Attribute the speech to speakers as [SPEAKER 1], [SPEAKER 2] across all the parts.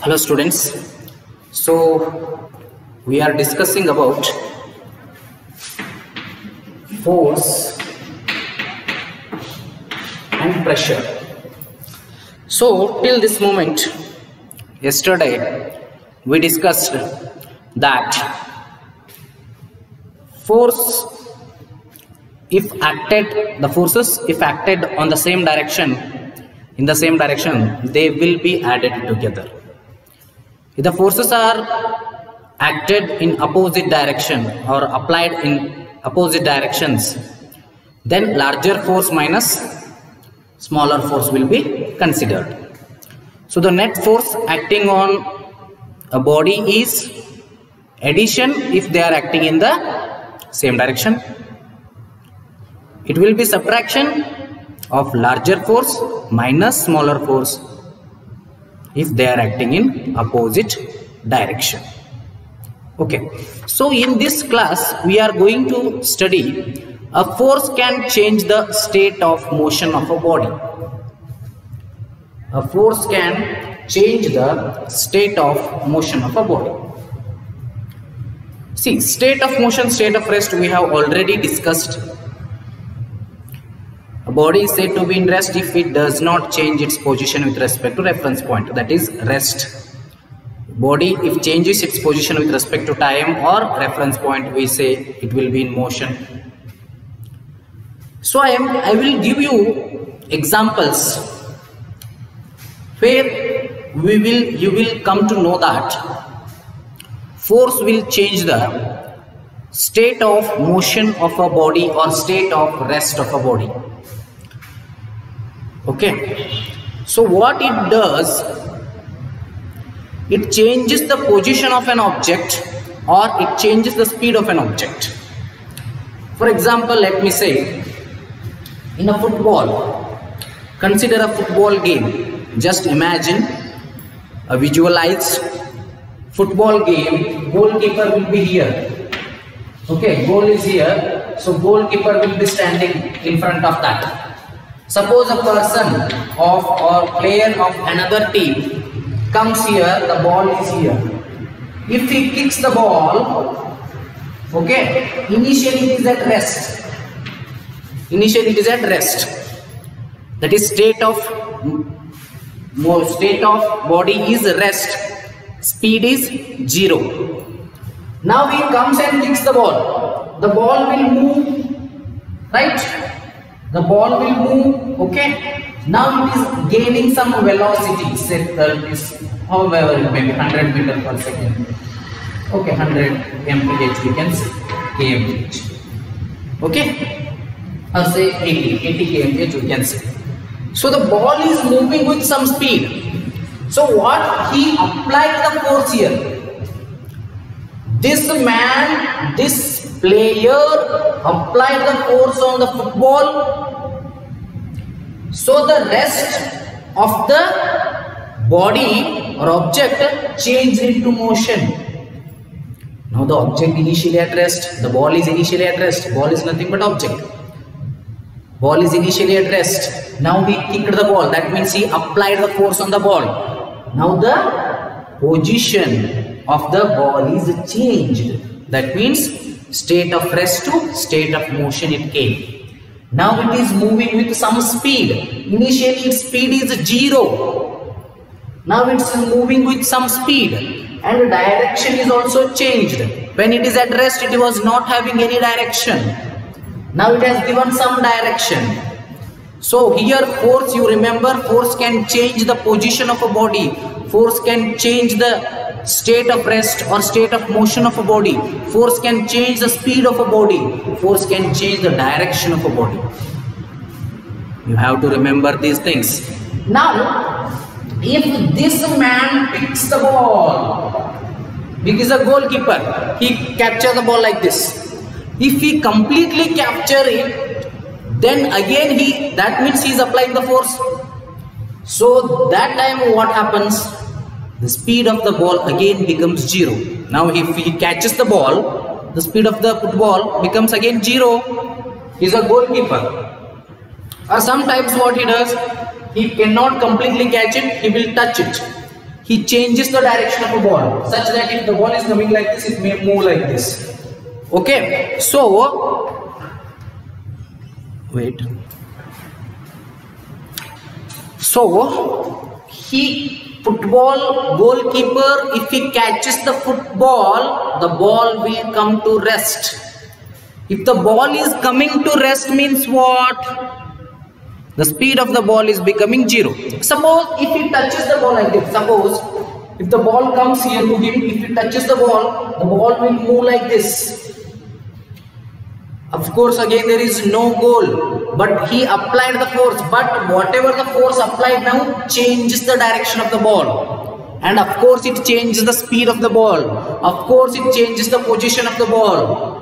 [SPEAKER 1] Hello students. So we are discussing about force and pressure. So till this moment, yesterday we discussed that if acted on the same direction, in the same direction, they will be added together. If the forces are acted in opposite direction or applied in opposite directions, then larger force minus smaller force will be considered. So the net force acting on a body is addition if they are acting in the same direction. It will be subtraction of larger force minus smaller force if they are acting in opposite direction. Okay, so in this class we are going to study a force can change the state of motion of a body. A force can change the state of motion of a body. See, state of motion, state of rest we have already discussed. A body is said to be in rest if it does not change its position with respect to reference point, that is rest. Body if changes its position with respect to time or reference point, we say it will be in motion. So I will give you examples where you will come to know that force will change the state of motion of a body or state of rest of a body. Okay, so what it does, it changes the position of an object or it changes the speed of an object. For example, let me say in a football, consider a football game. Just imagine a visualized football game. Goalkeeper will be here. Okay, goal is here, so goalkeeper will be standing in front of that. Suppose a person or player of another team comes here, the ball is here. If he kicks the ball, okay, initially it is at rest. Initially it is at rest. That is state of body is rest. Speed is 0. Now he comes and kicks the ball. The ball will move, right? The ball will move, okay. Now it is gaining some velocity, say that is however it may be 100 meters per second. Okay, 100 mph we can say, kmph. Okay, or say 80 kmph we can say. So the ball is moving with some speed. So what he applied the force here? This man, this player applied the force on the football. So the rest of the body or object changed into motion. Now the object initially at rest, the ball is initially at rest. Ball is nothing but object. Ball is initially at rest. Now he kicked the ball. That means he applied the force on the ball. Now the position of the ball is changed. That means state of rest to state of motion it came. Now it is moving with some speed. Initially its speed is 0. Now it's moving with some speed and direction is also changed. When it is at rest, it was not having any direction. Now it has given some direction. So here force, you remember, force can change the position of a body. Force can change the state of rest or state of motion of a body. Force can change the speed of a body. Force can change the direction of a body. You have to remember these things. Now, if this man picks the ball, because a goalkeeper, he captures the ball like this. If he completely capture it, then again that means he is applying the force. So that time what happens? The speed of the ball again becomes 0. Now if he catches the ball, the speed of the football becomes again 0. He is a goalkeeper. Or sometimes what he does, he cannot completely catch it, he will touch it. he changes the direction of a ball such that if the ball is coming like this, it may move like this. Okay, so wait. So football goalkeeper, if he catches the football, the ball will come to rest. If the ball is coming to rest means what? The speed of the ball is becoming 0. Suppose if he touches the ball like this, suppose if the ball comes here to him, if he touches the ball will move like this. Of course, again there is no goal, but he applied the force, but whatever the force applied now changes the direction of the ball, and of course it changes the speed of the ball, of course it changes the position of the ball.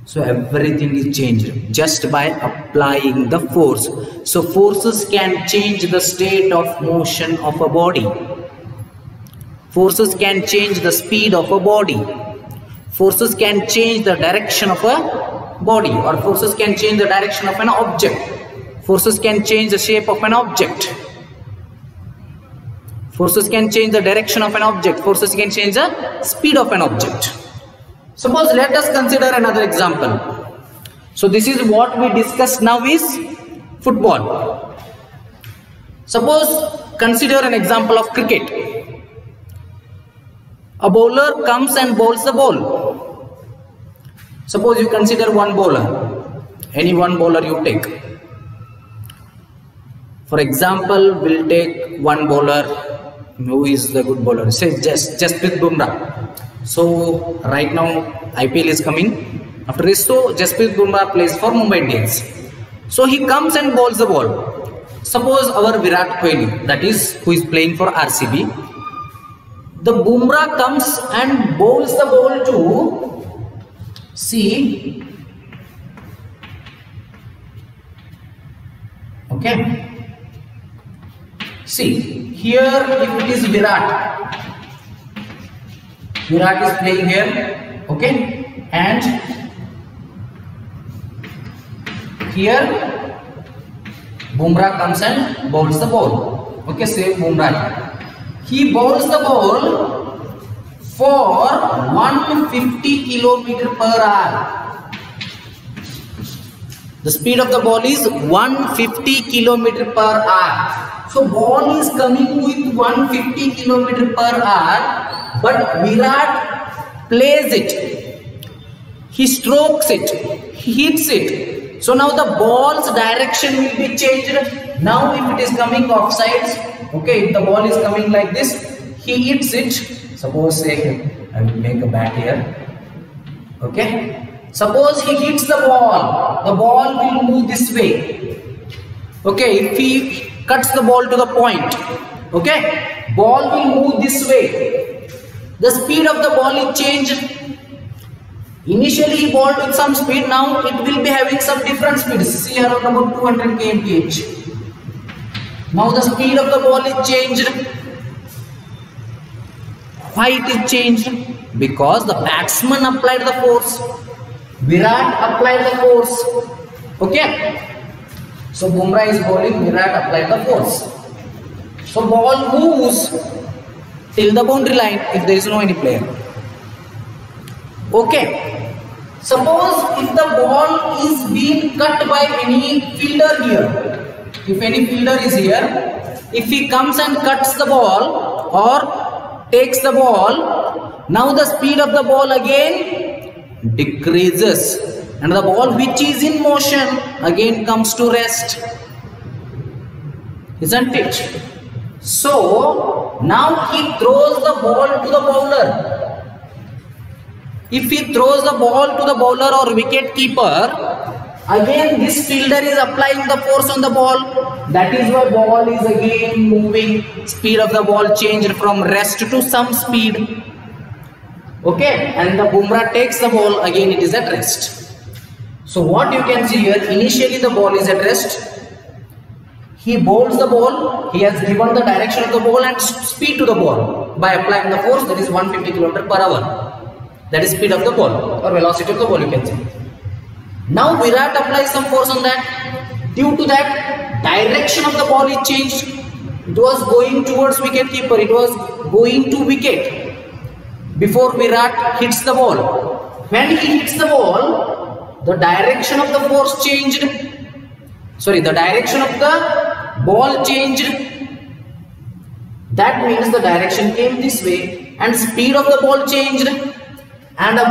[SPEAKER 1] So everything is changed just by applying the force. So forces can change the state of motion of a body. Forces can change the speed of a body. Forces can change the direction of a body, or forces can change the direction of an object. Forces can change the shape of an object. Forces can change the direction of an object. Forces can change the speed of an object. Suppose let us consider another example. So this is what we discussed now is football. Suppose consider an example of cricket. A bowler comes and bowls the ball. Suppose you consider one bowler. Any one bowler you take. For example, we'll take one bowler. Who is the good bowler? Say Jasprit Bumrah. So right now IPL is coming. After this, so Jasprit Bumrah plays for Mumbai Indians. So he comes and bowls the ball. Suppose our Virat Kohli, that is who is playing for RCB, the Bumrah comes and bowls the ball to see. Okay. See here, if it is Virat is playing here, okay, and here Bumrah comes and bowls the ball. Okay, say Bumrah. He bowls the ball for 150 km per hour. The speed of the ball is 150 km per hour. So ball is coming with 150 km per hour. But Virat plays it, he strokes it, he hits it. So now the ball's direction will be changed. Now if it is coming off sides, okay, if the ball is coming like this, he hits it. Suppose say I will make a bat here. Okay, suppose he hits the ball will move this way. Okay, if he cuts the ball to the point, okay, ball will move this way. The speed of the ball is changed. Initially he bowled with some speed, now it will be having some different speeds. See around about 200 kmph. Now the speed of the ball is changed. Why it is changed? Because the batsman applied the force. Virat applied the force. Okay. So Bumrah is bowling, Virat applied the force. So ball moves till the boundary line if there is no any player. Okay. Suppose if the ball is being cut by any fielder here. If any fielder is here, if he comes and cuts the ball or takes the ball, now the speed of the ball again decreases and the ball which is in motion again comes to rest. Isn't it? So now he throws the ball to the bowler. If he throws the ball to the bowler or wicket keeper, again this fielder is applying the force on the ball. That is why ball is again moving. Speed of the ball changed from rest to some speed. Okay, and the Bumrah takes the ball, again it is at rest. So what you can see here, initially the ball is at rest. He bowls the ball, he has given the direction of the ball and speed to the ball by applying the force, that is 150 km per hour. That is speed of the ball or velocity of the ball, you can say. Now Virat applies some force on that. Due to that, direction of the ball is changed. It was going towards wicket keeper. It was going to wicket before Virat hits the ball. When he hits the ball, the direction of the force changed. Sorry, the direction of the ball changed. That means the direction came this way and speed of the ball changed. And a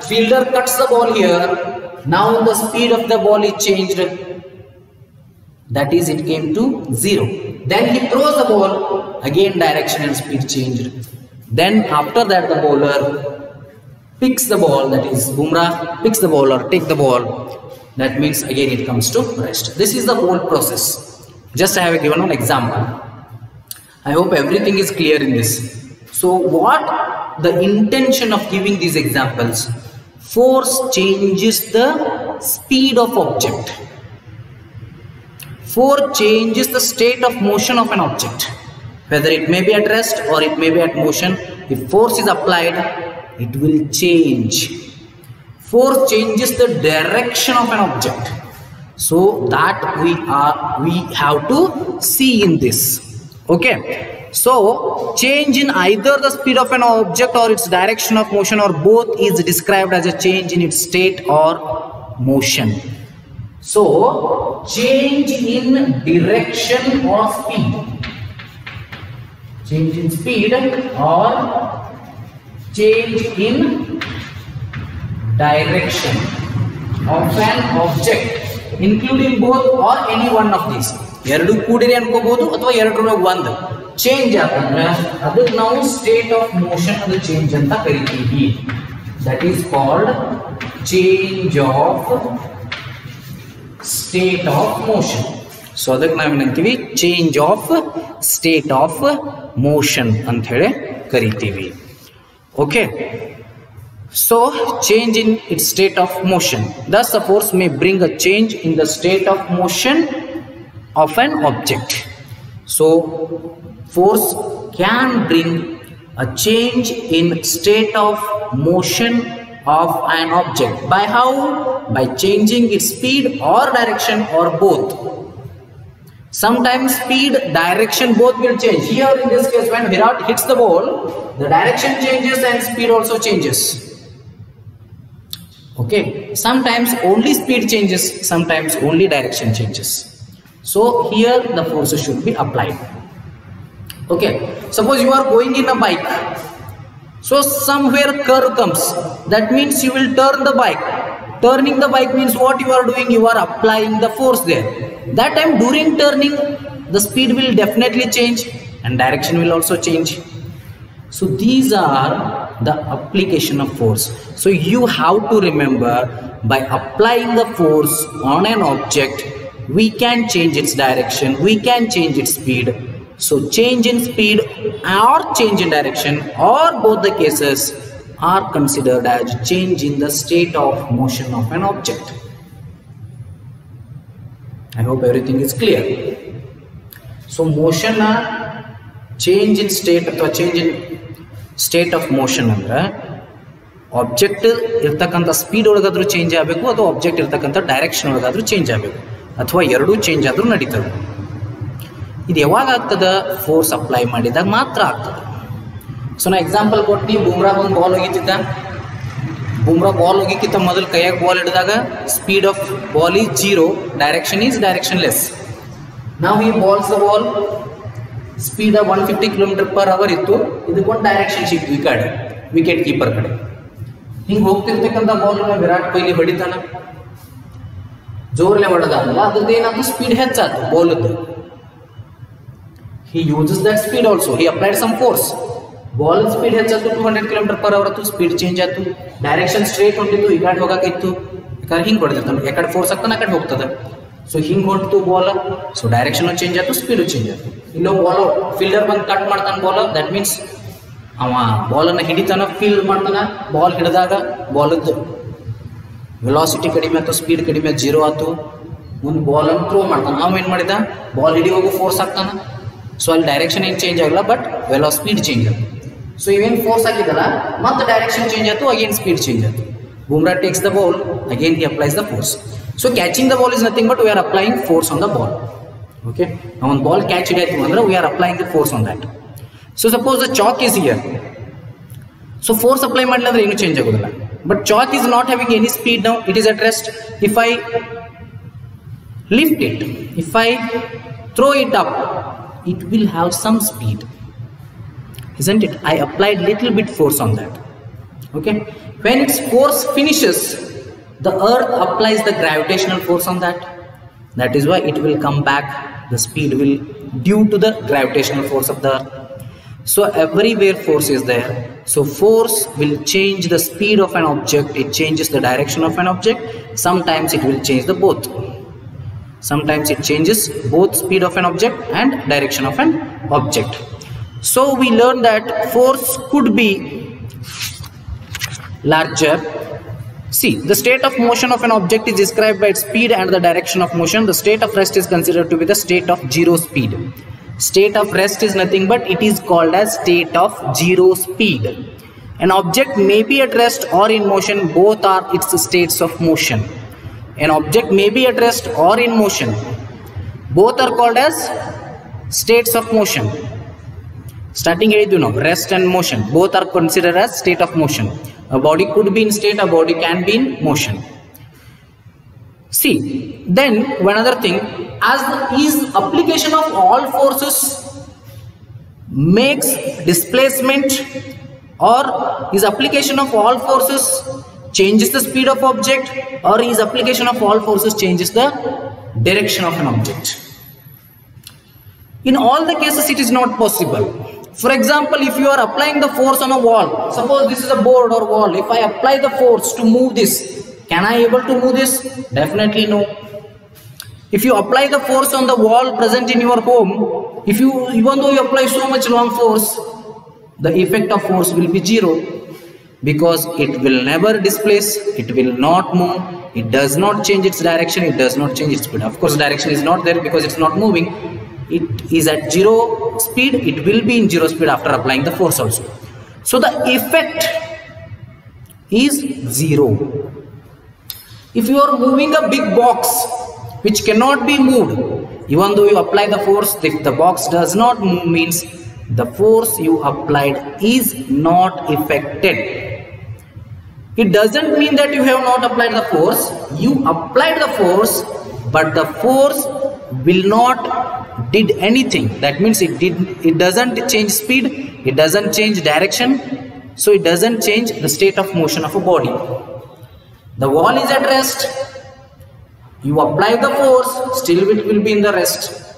[SPEAKER 1] fielder cuts the ball here. Now the speed of the ball is changed. That is, it came to 0. Then he throws the ball. Again direction and speed changed. Then after that the bowler picks the ball. That is, Bumrah picks the ball or take the ball. That means again it comes to rest. This is the whole process. Just I have given an example. I hope everything is clear in this. So what the intention of giving these examples? Force changes the speed of object. Force changes the state of motion of an object. Whether it may be at rest or it may be at motion, if force is applied, it will change. Force changes the direction of an object. So that we have to see in this. Okay. So change in either the speed of an object or its direction of motion or both is described as a change in its state or motion. So change in direction or speed. Change in speed or change in direction of an object, including both or any one of these. ಎರಡು ಕೂಡಿರಿ ಅನ್ಕೋಬಹುದು ಅಥವಾ ಎರಡರೊಳಗೆ ಒಂದು change ಆತಂದ್ರೆ ಅದಕ್ಕೆ ನಾವು state of motion ಅದು change ಅಂತ ಕರಿತೀವಿ. That is called change of state of motion. So ಅದಕ್ಕೆ ನಾವೇನಂತೀವಿ change of state of motion ಅಂತ ಹೇಳಿ ಕರಿತೀವಿ. Okay. So change in its state of motion. Thus the force may bring a change in the state of motion of an object. So force can bring a change in state of motion of an object. By how? By changing its speed or direction or both. Sometimes speed, direction both will change. Here in this case when Virat hits the ball, the direction changes and speed also changes. Okay, sometimes only speed changes, sometimes only direction changes. So here the forces should be applied. Okay, suppose you are going in a bike. So somewhere curve comes. That means you will turn the bike. Turning the bike means what you are doing? You are applying the force there. That time during turning, the speed will definitely change and direction will also change. So these are the application of force. So you have to remember, by applying the force on an object, we can change its direction, we can change its speed. So change in speed or change in direction or both the cases are considered as change in the state of motion of an object. I hope everything is clear. So motion change in state ಅಥವಾ change in state of motion ಅಂದ್ರೆ object ಇರ್ತಕ್ಕಂಥ speed ಒಳಗಾದ್ರೂ change ಆಗಬೇಕು ಅಥವಾ object ಇರ್ತಕ್ಕಂಥ direction ಒಳಗಾದ್ರೂ change ಆಗಬೇಕು ಅಥವಾ ಎರಡೂ change ಆದ್ರೂ ನಡೀತದೆ. ಇದು ಯಾವಾಗ ಆಗ್ತದೆ? ಫೋರ್ಸ್ ಅಪ್ಲೈ ಮಾಡಿದಾಗ ಮಾತ್ರ ಆಗ್ತದೆ. ಸೊ ನಾ ಎಕ್ಸಾಂಪಲ್ ಕೊಟ್ಟು ಬುಮ್ರಾ ಒಂದು ಬಾಲ್ ಹೋಗಿದ್ದ. ಬುಮ್ರಾ ಬಾಲ್ ಹೋಗಿಕ್ಕಿಂತ ಮೊದಲು ಕೈಯಾಗ ಬಾಲ್ ಹಿಡಿದಾಗ speed of ball is 0, direction is directionless. ನಾವು ಈ balls the ball speed 150 km/h ಇತ್ತು. ಇದಕ್ಕೊಂದು ಡೈರೆಕ್ಷನ್ ಸಿಕ್ತು ಈ ಕಡೆ ವಿಕೆಟ್ ಕೀಪರ್ ಕಡೆ. ಹಿಂಗೆ ಹೋಗ್ತಿರ್ತಕ್ಕಂಥ ಬಾಲ್ ವಿರಾಟ್ ಕೊಹ್ಲಿ ಹೊಡಿತಾನ, ಜೋರ್ಲೆ ಹೊಡೆದಾಗಲ್ಲ ಅದ್ರದ್ದು ಏನಾಯ್ತು? ಸ್ಪೀಡ್ ಹೆಚ್ಚಾಯ್ತು ಬಾಲ್ದು. He uses that speed also, he applied some force. Ball speed ಹೆಚ್ಚಾಯ್ತು, 200 km/h ಆಯ್ತು, ಸ್ಪೀಡ್ ಚೇಂಜ್ ಆಯ್ತು, ಡೈರೆಕ್ಷನ್ ಸ್ಟ್ರೇಟ್ ಹೊಂಟಿತ್ತು, ಈ ಕಡೆ ಹೋಗಕ್ಕಿತ್ತು. ಯಾಕಂದ್ರೆ ಹಿಂಗೆ ಹೊಡೆದಿರ್ತಾನೆ, ಯಾಕಡೆ ಫೋರ್ಸ್ ಆಗ್ತಾನೆ ಆ ಕಡೆ ಹೋಗ್ತದೆ. ಸೊ ಹಿಂಗೆ ಹೊಂಟು ಬಾಲ್, ಸೊ ಡೈರೆಕ್ಷನ್ ಚೇಂಜ್ ಆಯ್ತು, ಸ್ಪೀಡು ಚೇಂಜ್ ಆಯ್ತು. ಇಲ್ಲೋ ಬಾಲ್ ಫೀಲ್ಡರ್ ಬಂದು ಕಟ್ ಮಾಡ್ತಾನೆ ಬಾಲ್, ದಟ್ ಮೀನ್ಸ್ ಅವ ಬಾಲನ್ನು ಹಿಡಿತಾನ, ಫೀಲ್ಡ್ ಮಾಡ್ತಾನ. ಬಾಲ್ ಹಿಡಿದಾಗ ಬಾಲದ್ದು ವೆಲಾಸಿಟಿ ಕಡಿಮೆ ಆಯ್ತು, ಸ್ಪೀಡ್ ಕಡಿಮೆ ಆಯ್ತು, 0 ಆಯ್ತು. ಮುಂದೆ ಬಾಲನ್ನು ಥ್ರೋ ಮಾಡ್ತಾನೆ. ಅವ ಏನು ಮಾಡಿದ? ಬಾಲ್ ಹಿಡಿಯೋಗು ಫೋರ್ಸ್ ಆಗ್ತಾನೆ. ಸೊ ಅಲ್ಲಿ ಡೈರೆಕ್ಷನ್ ಏನು ಚೇಂಜ್ ಆಗಲ್ಲ, ಬಟ್ ಸ್ಪೀಡ್ ಚೇಂಜ್ ಆಯ್ತು. ಸೊ ಇವೇನು ಫೋರ್ಸ್ ಹಾಕಿದಲ್ಲ, ಮತ್ತೆ ಡೈರೆಕ್ಷನ್ ಚೇಂಜ್ ಆಯ್ತು, ಅಗೇನ್ ಸ್ಪೀಡ್ ಚೇಂಜ್ ಆಯ್ತು. Bumrah takes the ball, again he applies the force. So catching the ball is nothing but we are applying force on the ball. Okay, now one ball catch it, we are applying the force on that. So suppose the chalk is here. So force apply madladre ಏನು change ಆಗೋದಿಲ್ಲ. But chalk is not having any speed now, it is at rest. If I lift it, if I throw it up, it will have some speed, isn't it? I applied little bit force on that. Okay, when its force finishes, the earth applies the gravitational force on that. That is why it will come back, the speed will due to the gravitational force of the earth. So everywhere force is there. So force will change the speed of an object, it changes the direction of an object. Sometimes it will change the both. Sometimes it changes both speed of an object and direction of an object. So we learned that force could be larger. See, the state of motion of an object is described by its speed and the direction of motion. The state of rest is considered to be the state of zero speed. State of rest is nothing but it is called as state of zero speed. An object may be at rest or in motion, both are its states of motion. An object may be at rest or in motion, both are called as states of motion. Starting here, rest and motion, both are considered as state of motion. A body could be in state, a body can be in motion. See, then one other thing, as is application of all forces makes displacement, or is application of all forces changes the speed of object, or is application of all forces changes the direction of an object. In all the cases it is not possible. For example, if you are applying the force on a wall, suppose this is a board or wall, if I apply the force to move this, can I able to move this? Definitely no. If you apply the force on the wall present in your home, even though you apply so much long force, the effect of force will be zero, because it will never displace, it will not move, it does not change its direction, it does not change its speed. Of course direction is not there because it's not moving. It is at zero speed, it will be in zero speed after applying the force also. So the effect is zero. If you are moving a big box which cannot be moved, even though you apply the force, if the box does not move, means the force you applied is not affected. It doesn't mean that you have not applied the force. You applied the force, but the force will not did anything. That means it doesn't change speed, it doesn't change direction, so it doesn't change the state of motion of a body. The wall is at rest, you apply the force, still it will be in the rest.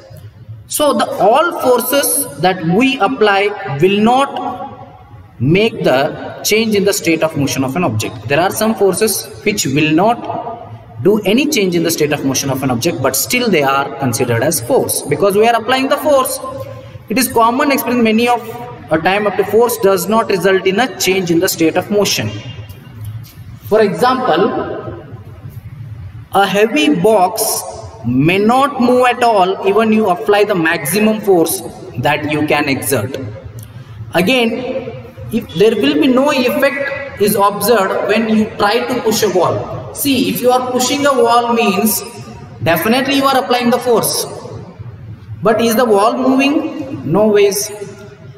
[SPEAKER 1] So all forces that we apply will not make the change in the state of motion of an object. There are some forces which will not do any change in the state of motion of an object, but still they are considered as force because we are applying the force. It is common experience many of a time up to force does not result in a change in the state of motion. For example, a heavy box may not move at all even you apply the maximum force that you can exert. Again, if there will be no effect is observed when you try to push a wall. See, if you are pushing a wall means definitely you are applying the force, but is the wall moving? No ways.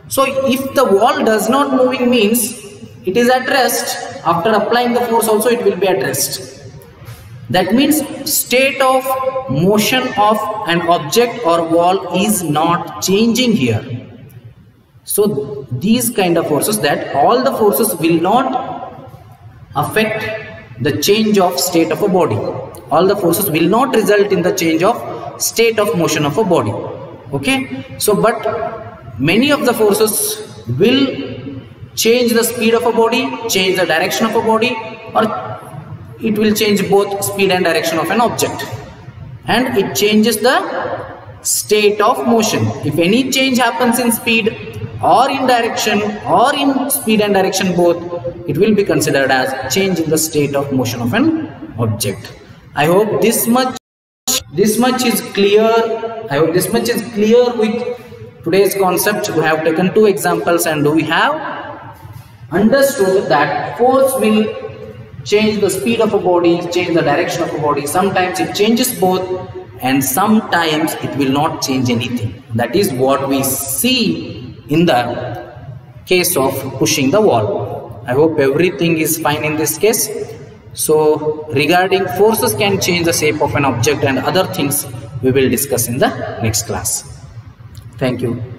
[SPEAKER 1] So if the wall does not moving means it is at rest. After applying the force also it will be at rest. That means state of motion of an object or wall is not changing here. So these kind of forces, that all the forces will not affect the change of state of a body. All the forces will not result in the change of state of motion of a body. Okay, so but many of the forces will change the speed of a body, change the direction of a body, or it will change both speed and direction of an object, and it changes the state of motion. If any change happens in speed or in direction or in speed and direction both, it will be considered as change in the state of motion of an object. I hope this much is clear. I hope this much is clear with today's concept. We have taken 2 examples and we have understood that force will change the speed of a body, change the direction of a body. Sometimes it changes both, and sometimes it will not change anything. That is what we see in the case of pushing the wall. I hope everything is fine in this case. So regarding forces can change the shape of an object and other things we will discuss in the next class. Thank you.